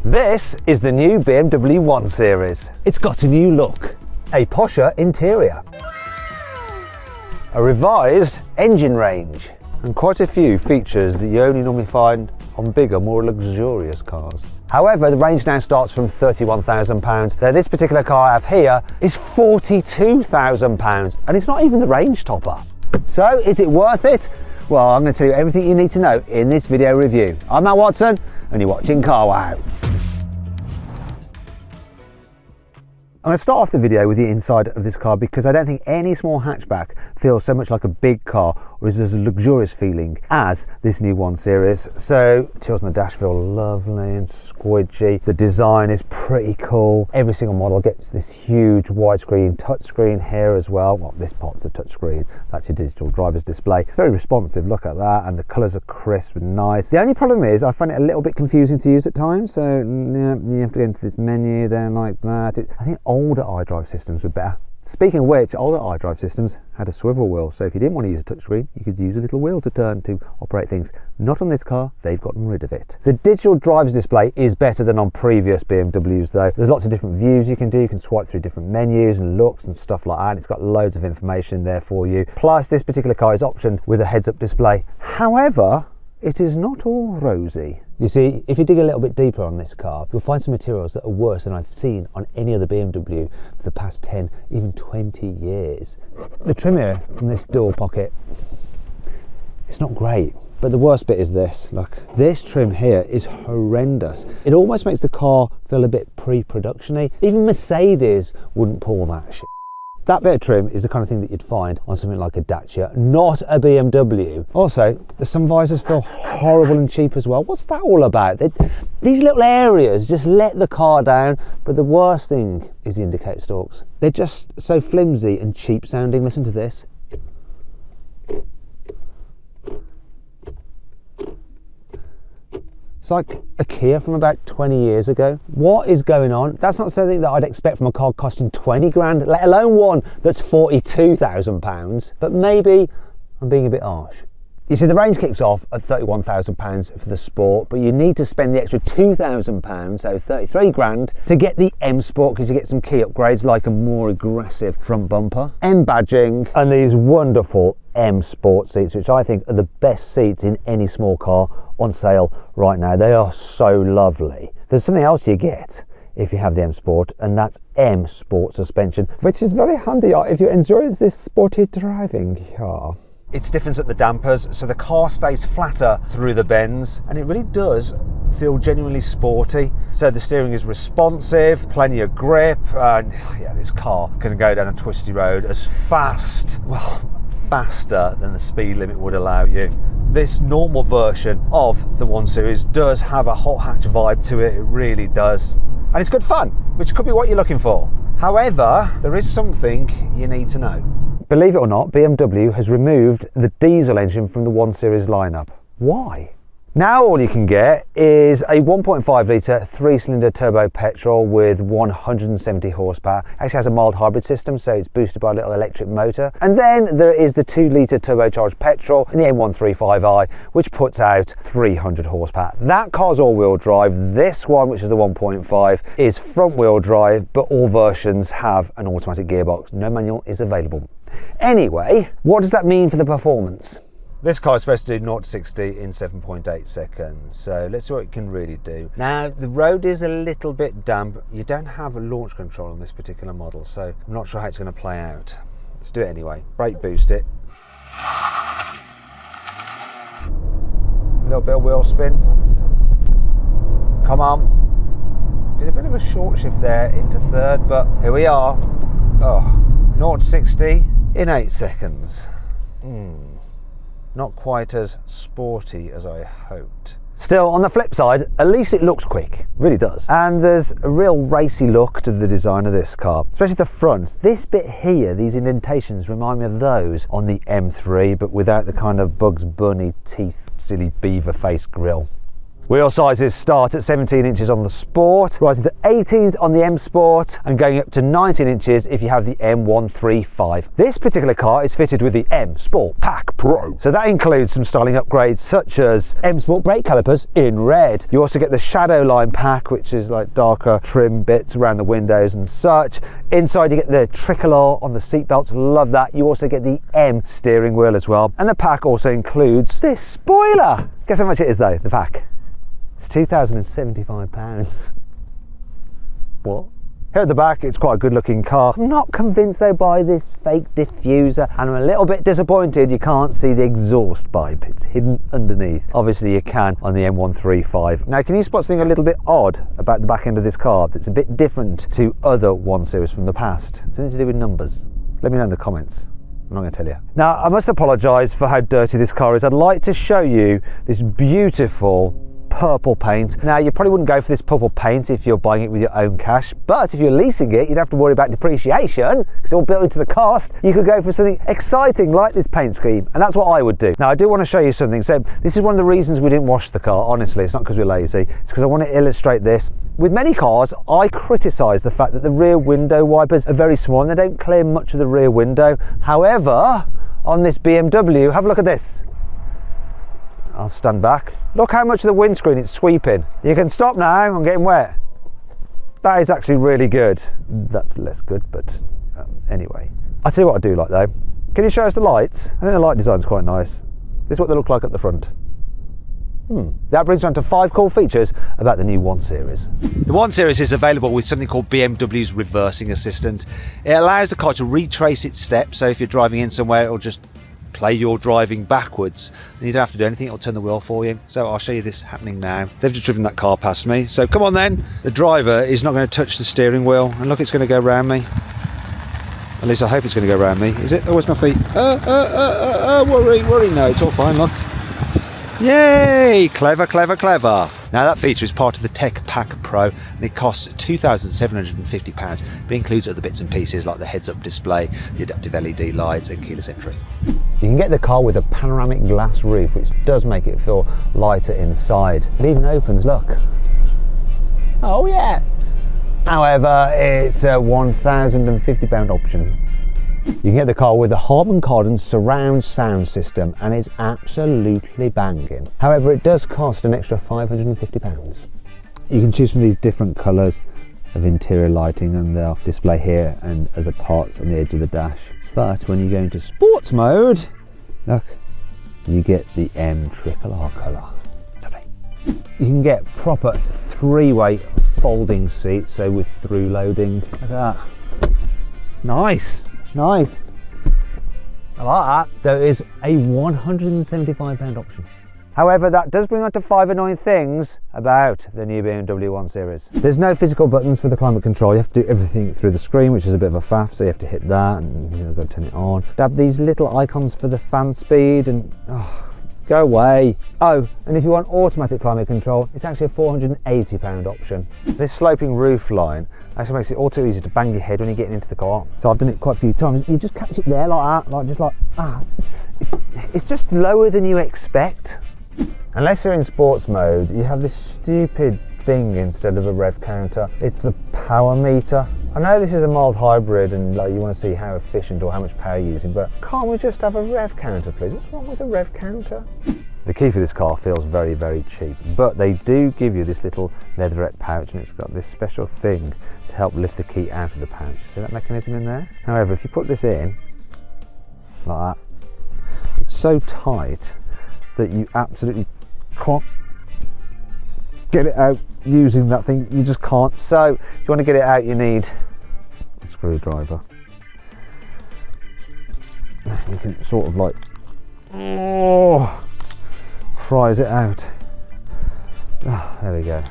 This is the new BMW 1 Series. It's got a new look, a posher interior, a revised engine range, and quite a few features that you only normally find on bigger, more luxurious cars. However, the range now starts from £31,000, though this particular car I have here is £42,000, and it's not even the range topper. So, is it worth it? Well, I'm going to tell you everything you need to know in this video review. I'm Matt Watson, and you're watching CarWow. I'm going to start off the video with the inside of this car because I don't think any small hatchback feels so much like a big car or is as a luxurious feeling as this new 1 Series. So, materials on the dash feel lovely and squidgy. The design is pretty cool. Every single model gets this huge widescreen touchscreen here as well. Well, this part's a touchscreen. That's your digital driver's display. It's very responsive, look at that, and the colours are crisp and nice. The only problem is I find it a little bit confusing to use at times. So, yeah, you have to go into this menu there like that. I think older iDrive systems were better. Speaking of which, older iDrive systems had a swivel wheel, so if you didn't want to use a touchscreen, you could use a little wheel to turn to operate things. Not on this car, they've gotten rid of it. The digital driver's display is better than on previous BMWs though. There's lots of different views you can do. You can swipe through different menus and looks and stuff like that. It's got loads of information there for you. Plus, this particular car is optioned with a heads-up display. However, it is not all rosy. You see, if you dig a little bit deeper on this car, you'll find some materials that are worse than I've seen on any other BMW for the past 10, even 20 years. The trim here from this door pocket, it's not great. But the worst bit is this, look. This trim here is horrendous. It almost makes the car feel a bit pre-production-y. Even Mercedes wouldn't pull that shit. That bit of trim is the kind of thing that you'd find on something like a Dacia, not a BMW. Also, the sun visors feel horrible and cheap as well. What's that all about? These little areas just let the car down, but the worst thing is the indicator stalks. They're just so flimsy and cheap sounding. Listen to this. It's like a Kia from about 20 years ago. What is going on? That's not something that I'd expect from a car costing 20 grand, let alone one that's £42,000. But maybe I'm being a bit harsh. You see, the range kicks off at £31,000 for the Sport, but you need to spend the extra £2,000, so 33 grand, to get the M Sport because you get some key upgrades like a more aggressive front bumper, M badging, and these wonderful M Sport seats, which I think are the best seats in any small car on sale right now. They are so lovely. There's something else you get if you have the M Sport, and that's M Sport suspension, which is very handy if you enjoy this sporty driving car. It stiffens at the dampers, so the car stays flatter through the bends, and it really does feel genuinely sporty. So the steering is responsive, plenty of grip, and yeah, this car can go down a twisty road as fast, well, faster than the speed limit would allow you. This normal version of the 1 Series does have a hot hatch vibe to it, it really does. And it's good fun, which could be what you're looking for. However, there is something you need to know. Believe it or not, BMW has removed the diesel engine from the 1 Series lineup. Why? Now all you can get is a 1.5 litre 3-cylinder turbo petrol with 170 horsepower. Actually has a mild hybrid system, so it's boosted by a little electric motor. And then there is the 2 litre turbocharged petrol in the M135i, which puts out 300 horsepower. That car's all-wheel drive. This one, which is the 1.5, is front-wheel drive, but all versions have an automatic gearbox. No manual is available. Anyway, what does that mean for the performance? This car is supposed to do 0 to 60 in 7.8 seconds, so let's see what it can really do. Now, the road is a little bit damp. You don't have a launch control on this particular model, so I'm not sure how it's going to play out. Let's do it anyway. Brake boost it. A little bit of wheel spin. Come on. Did a bit of a short shift there into third, but here we are. Oh, 0 to 60 in 8 seconds. Not quite as sporty as I hoped. Still, on the flip side, at least it looks quick, it really does. And there's a real racy look to the design of this car, especially the front. This bit here, these indentations remind me of those on the M3, but without the kind of Bugs Bunny teeth, silly beaver face grille. Wheel sizes start at 17 inches on the Sport, rising to 18s on the M Sport and going up to 19 inches if you have the M135. This particular car is fitted with the M Sport Pack Pro. So that includes some styling upgrades such as M Sport brake calipers in red. You also get the Shadow Line pack, which is like darker trim bits around the windows and such. Inside you get the tricolor on the seat belts, love that. You also get the M steering wheel as well. And the pack also includes this spoiler. Guess how much it is though, the pack? It's £2,075. What? Here at the back, it's quite a good looking car. I'm not convinced though by this fake diffuser, and I'm a little bit disappointed you can't see the exhaust pipe. It's hidden underneath. Obviously you can on the M135. Now, can you spot something a little bit odd about the back end of this car that's a bit different to other 1 Series from the past? Something to do with numbers? Let me know in the comments. I'm not going to tell you. Now, I must apologise for how dirty this car is. I'd like to show you this beautiful purple paint. Now, you probably wouldn't go for this purple paint if you're buying it with your own cash, but if you're leasing it, you'd have to worry about depreciation because it's all built into the cost. You could go for something exciting like this paint scheme, and that's what I would do. Now, I do want to show you something. So this is one of the reasons we didn't wash the car. Honestly, it's not because we're lazy. It's because I want to illustrate this. With many cars, I criticise the fact that the rear window wipers are very small and they don't clear much of the rear window. However, on this BMW, have a look at this. I'll stand back. Look how much of the windscreen it's sweeping. You can stop now, I'm getting wet. That is actually really good. That's less good, but anyway. I'll tell you what I do like though. Can you show us the lights? I think the light design's quite nice. This is what they look like at the front. That brings us on to 5 cool features about the new 1 Series. The 1 Series is available with something called BMW's reversing assistant. It allows the car to retrace its steps, so if you're driving in somewhere, it'll just play your driving backwards and you don't have to do anything, it'll turn the wheel for you. So I'll show you this happening now. They've just driven that car past me, so come on then. The driver is not going to touch the steering wheel, and look, it's going to go around me. At least I hope it's going to go around me. Is it? Oh, where's my feet? Worry, no, it's all fine, look. Yay! Clever, clever, clever. Now that feature is part of the Tech Pack Pro and it costs £2,750, but includes other bits and pieces like the heads-up display, the adaptive LED lights and keyless entry. You can get the car with a panoramic glass roof, which does make it feel lighter inside. It even opens, look. Oh yeah! However, it's a £1,050 option. You can get the car with a Harman Kardon surround sound system and it's absolutely banging. However, it does cost an extra £550. You can choose from these different colours of interior lighting and they'll display here and other parts on the edge of the dash. But when you go into sports mode, look, you get the M tricolor colour. Lovely. You can get proper 3-way folding seats, so with through loading. Look at that. Nice. Nice. I like that. There is a £175 option. However, that does bring on to 5 annoying things about the new BMW 1 Series. There's no physical buttons for the climate control. You have to do everything through the screen, which is a bit of a faff, so you have to hit that and you've got to turn it on. They have these little icons for the fan speed and go away. Oh, and if you want automatic climate control, it's actually a £480 option. This sloping roof line actually makes it all too easy to bang your head when you're getting into the car. So I've done it quite a few times. You just catch it there like that, It's just lower than you expect. Unless you're in sports mode, you have this stupid thing instead of a rev counter. It's a power meter. I know this is a mild hybrid and you want to see how efficient or how much power you're using, but can't we just have a rev counter, please? What's wrong with a rev counter? The key for this car feels very, very cheap, but they do give you this little leatherette pouch and it's got this special thing to help lift the key out of the pouch. See that mechanism in there? However, if you put this in, like that, it's so tight that you absolutely can't get it out using that thing. You just can't. So if you want to get it out, you need a screwdriver. You can sort of like prise it out. There we go.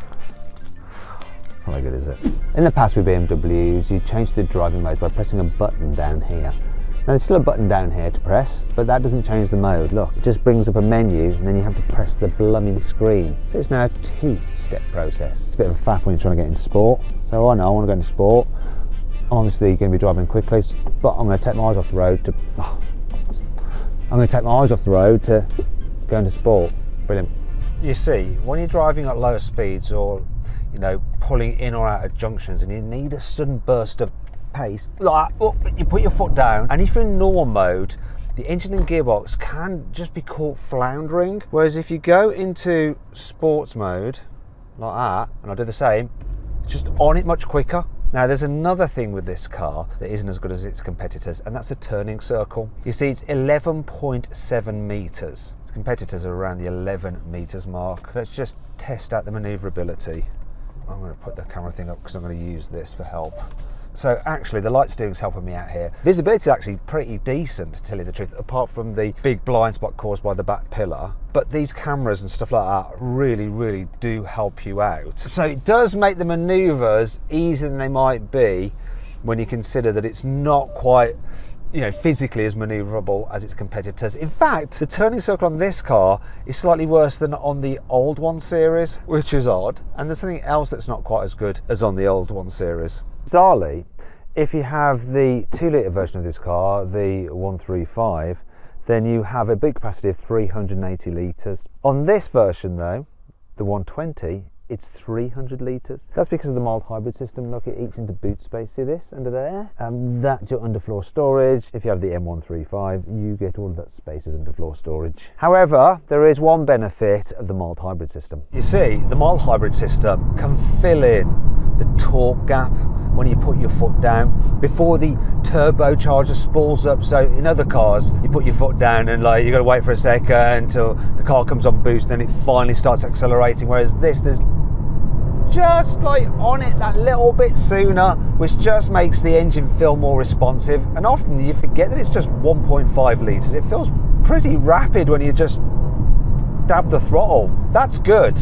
Not very good, is it? In the past with BMWs, you change the driving mode by pressing a button down here. Now there's still a button down here to press, but that doesn't change the mode. Look, it just brings up a menu and then you have to press the blooming screen. So it's now a 2-step process. It's a bit of a faff when you're trying to get into sport. So I know I want to go into sport. I'm obviously going to be driving quickly, but I'm going to take my eyes off the road to go into sport. Brilliant. You see, when you're driving at lower speeds or, you know, pulling in or out of junctions and you need a sudden burst of pace, like you put your foot down, and if you're in normal mode, the engine and gearbox can just be caught floundering. Whereas if you go into sports mode, like that, and I do the same, it's just on it much quicker. Now there's another thing with this car that isn't as good as its competitors, and that's the turning circle. You see, it's 11.7 meters. Its competitors are around the 11 meters mark. Let's just test out the maneuverability. I'm going to put the camera thing up because I'm going to use this for help. So actually the light steering's helping me out here. Visibility is actually pretty decent, to tell you the truth, apart from the big blind spot caused by the back pillar. But these cameras and stuff like that really do help you out. So it does make the maneuvers easier than they might be when you consider that it's not quite, you know, physically as maneuverable as its competitors. In fact, the turning circle on this car is slightly worse than on the old 1 Series, which is odd. And there's something else that's not quite as good as on the old 1 Series. Bizarrely, if you have the 2-litre version of this car, the 135, then you have a boot capacity of 380 litres. On this version though, the 120, it's 300 litres. That's because of the mild hybrid system. Look, it eats into boot space. See this under there? That's your underfloor storage. If you have the M135, you get all of that space as underfloor storage. However, there is one benefit of the mild hybrid system. You see, the mild hybrid system can fill in the torque gap when you put your foot down before the turbocharger spools up. So in other cars, you put your foot down and like you got to wait for a second until the car comes on boost, then it finally starts accelerating. Whereas this, there's just like on it that little bit sooner, which just makes the engine feel more responsive. And often you forget that it's just 1.5 litres. It feels pretty rapid when you just dab the throttle. That's good.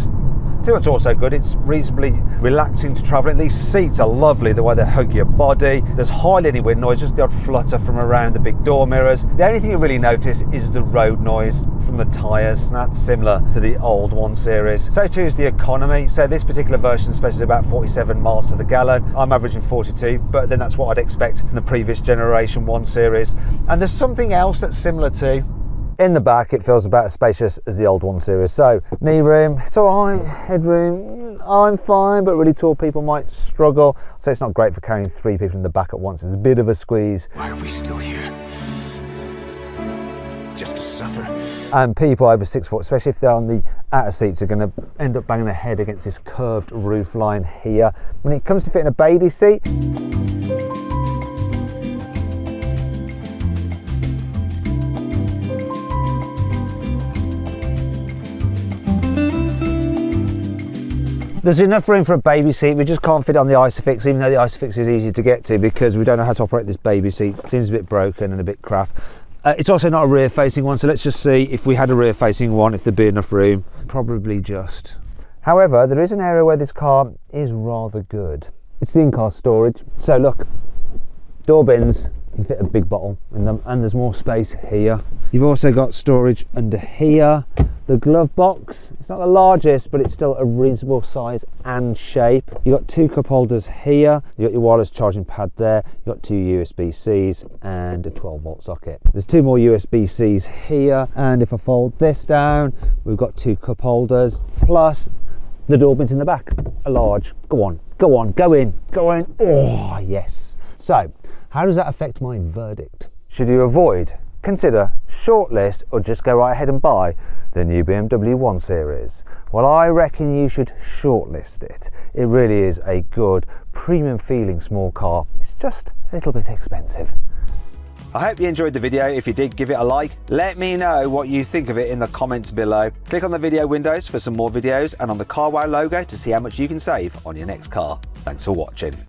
See what's also good, it's reasonably relaxing to travel in. These seats are lovely, the way they hug your body. There's hardly any wind noise, just the odd flutter from around the big door mirrors. The only thing you really notice is the road noise from the tyres. That's similar to the old 1 Series. So too is the economy. So this particular version is supposed to be about 47 miles to the gallon. I'm averaging 42, but then that's what I'd expect from the previous generation 1 Series. And there's something else that's similar too. In the back, it feels about as spacious as the old 1 Series. So knee room, it's all right. Headroom, I'm fine, but really tall people might struggle. So it's not great for carrying 3 people in the back at once. It's a bit of a squeeze. Why are we still here? Just to suffer? And people over 6 foot, especially if they're on the outer seats, are going to end up banging their head against this curved roof line here. When it comes to fitting a baby seat, there's enough room for a baby seat. We just can't fit it on the Isofix, even though the Isofix is easy to get to, because we don't know how to operate this baby seat. It seems a bit broken and a bit crap. It's also not a rear facing one, so let's just see if we had a rear facing one, if there'd be enough room. Probably just. However, there is an area where this car is rather good. It's the in-car storage. So look, door bins, you can fit a big bottle in them, and there's more space here. You've also got storage under here. The glove box, it's not the largest, but it's still a reasonable size and shape. You've got 2 cup holders here. You've got your wireless charging pad there. You've got 2 USB-Cs and a 12-volt socket. There's 2 more USB-Cs here. And if I fold this down, we've got 2 cup holders, plus the door bins in the back are large. Go on, go on, go in, go in. Oh, yes. So, how does that affect my verdict? Should you avoid, consider, shortlist, or just go right ahead and buy the new BMW 1 Series? Well, I reckon you should shortlist it. It really is a good, premium feeling small car. It's just a little bit expensive. I hope you enjoyed the video. If you did, give it a like. Let me know what you think of it in the comments below. Click on the video windows for some more videos, and on the CarWow logo to see how much you can save on your next car. Thanks for watching.